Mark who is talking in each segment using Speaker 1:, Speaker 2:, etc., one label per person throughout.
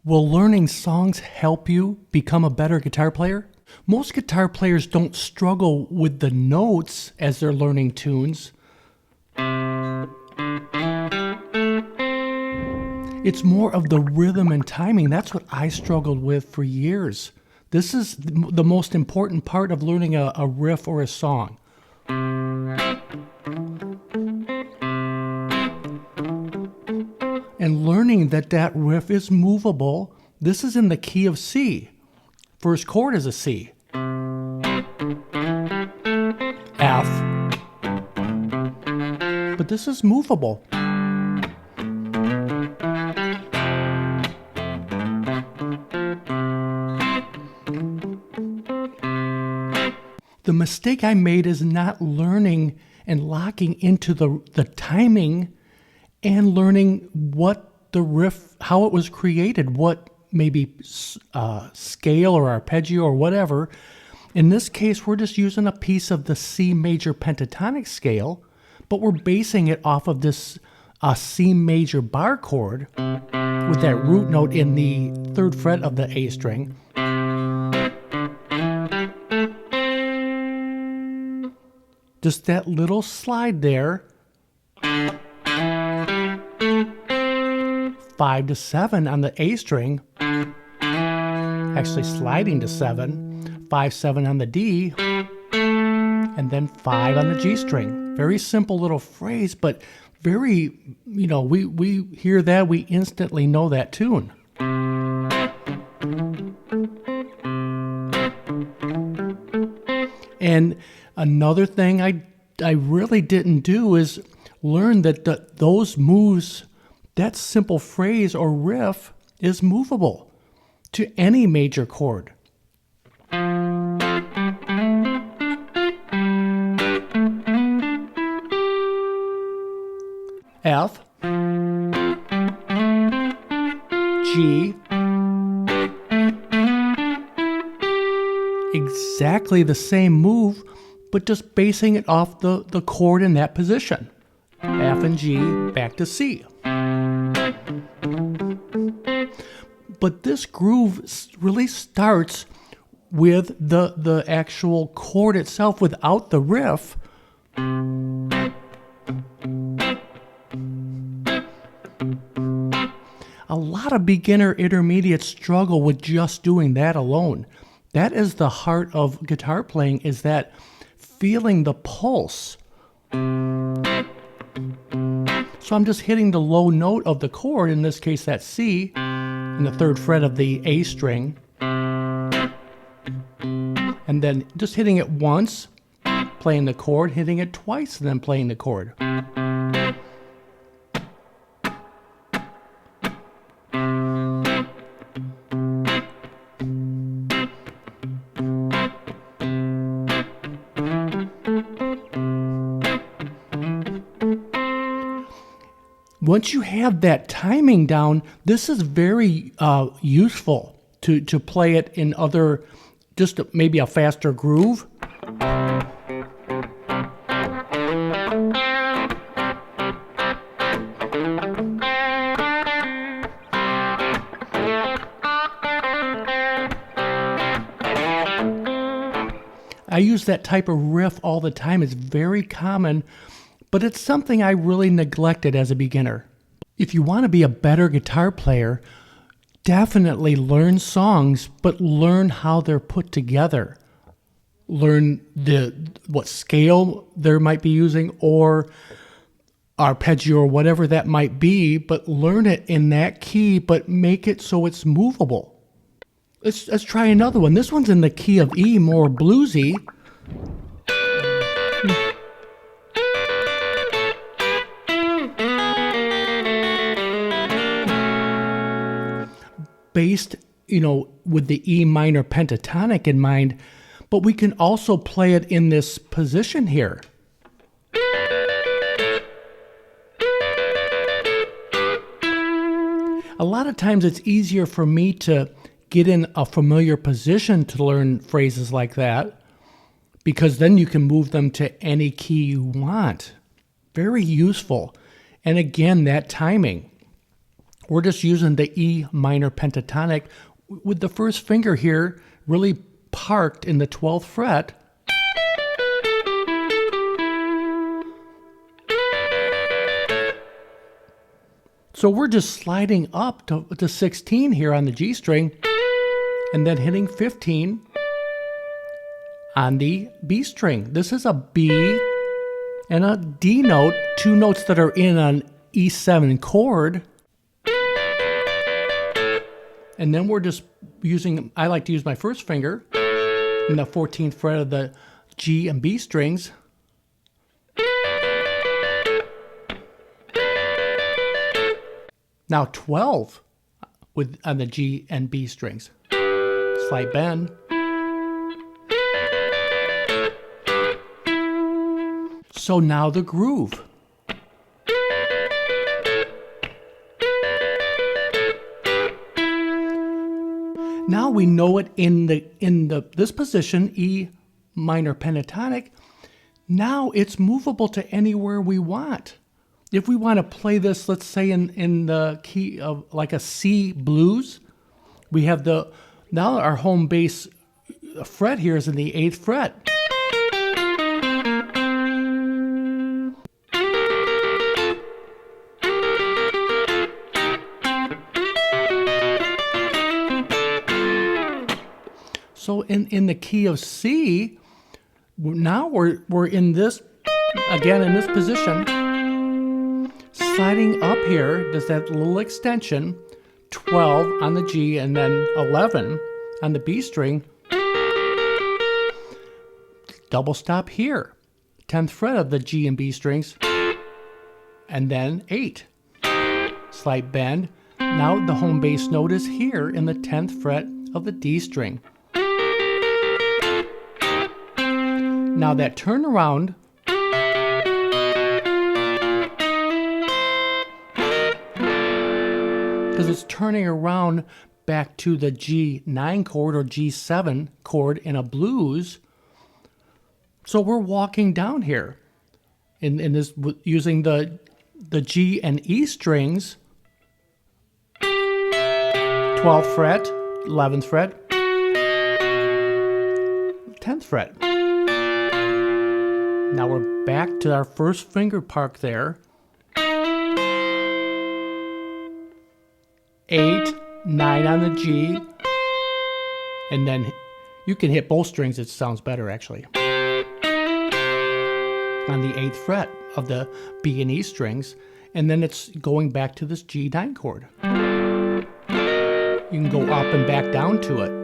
Speaker 1: Will learning songs help you become a better guitar player? Most guitar players don't struggle with the notes as they're learning tunes. It's more of the rhythm and timing. That's what I struggled with for years. This is the most important part of learning a riff or a song. And learning that riff is movable. This is in the key of C. First chord is a C. F. But this is movable. The mistake I made is not learning and locking into the timing and learning what the riff, how it was created, what maybe scale or arpeggio or whatever. In this case, we're just using a piece of the C major pentatonic scale, but we're basing it off of this C major bar chord with that root note in the third fret of the A string. Just that little slide there. 5 to 7 on the A string, actually sliding to 7, 5, 7 on the D, and then 5 on the G string. Very simple little phrase, but very, we hear that, we instantly know that tune. And another thing I really didn't do is learn that those moves, that simple phrase or riff is movable to any major chord. F, G, exactly the same move, but just basing it off the chord in that position. F and G, back to C. But this groove really starts with the actual chord itself without the riff. A lot of beginner intermediates struggle with just doing that alone. That is the heart of guitar playing, is that feeling the pulse. So I'm just hitting the low note of the chord, in this case that's C, in the third fret of the A string. And then just hitting it once, playing the chord, hitting it twice, and then playing the chord. Once you have that timing down, this is very useful to play it in other, just maybe a faster groove. I use that type of riff all the time. It's very common, but it's something I really neglected as a beginner. If you want to be a better guitar player, definitely learn songs, but learn how they're put together. Learn what scale they might be using, or arpeggio or whatever that might be, but learn it in that key, but make it so it's movable. Let's try another one. This one's in the key of E, more bluesy. Based, with the E minor pentatonic in mind, but we can also play it in this position here. A lot of times it's easier for me to get in a familiar position to learn phrases like that, because then you can move them to any key you want. Very useful. And again, that timing. We're just using the E minor pentatonic with the first finger here really parked in the 12th fret. So we're just sliding up to 16 here on the G string and then hitting 15 on the B string. This is a B and a D note, two notes that are in an E7 chord. And then we're just using, I like to use my first finger in the 14th fret of the G and B strings. Now 12 on the G and B strings. Slight bend. So now the groove. Now we know it in this position, E minor pentatonic. Now it's movable to anywhere we want. If we want to play this, let's say in the key of like a C blues, we have now our home bass fret here is in the 8th fret. So in the key of C, now we're in this, again in this position, sliding up here, there's that little extension, 12 on the G and then 11 on the B string. Double stop here, 10th fret of the G and B strings, and then 8. Slight bend. Now the home bass note is here in the 10th fret of the D string. Now that turnaround, because it's turning around back to the G9 chord or G7 chord in a blues. So we're walking down here in this using the G and E strings, 12th fret, 11th fret, 10th fret. Now we're back to our first finger park there. 8, 9 on the G, and then you can hit both strings, it sounds better actually. On the 8th fret of the B and E strings, and then it's going back to this G9 chord. You can go up and back down to it.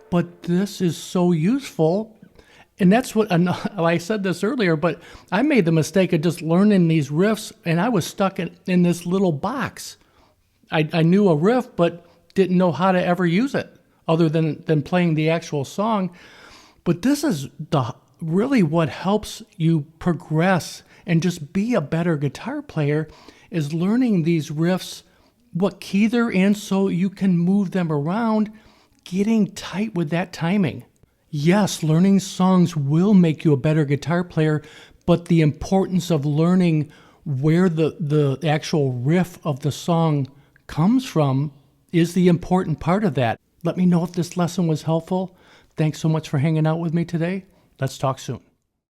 Speaker 1: But this is so useful. And that's what, I said this earlier, but I made the mistake of just learning these riffs, and I was stuck in this little box. I knew a riff, but didn't know how to ever use it, other than playing the actual song. But this is really what helps you progress and just be a better guitar player, is learning these riffs, what key they're in, so you can move them around, getting tight with that timing. Yes, learning songs will make you a better guitar player, but the importance of learning where the actual riff of the song comes from is the important part of that. Let me know if this lesson was helpful. Thanks so much for hanging out with me today. Let's talk soon.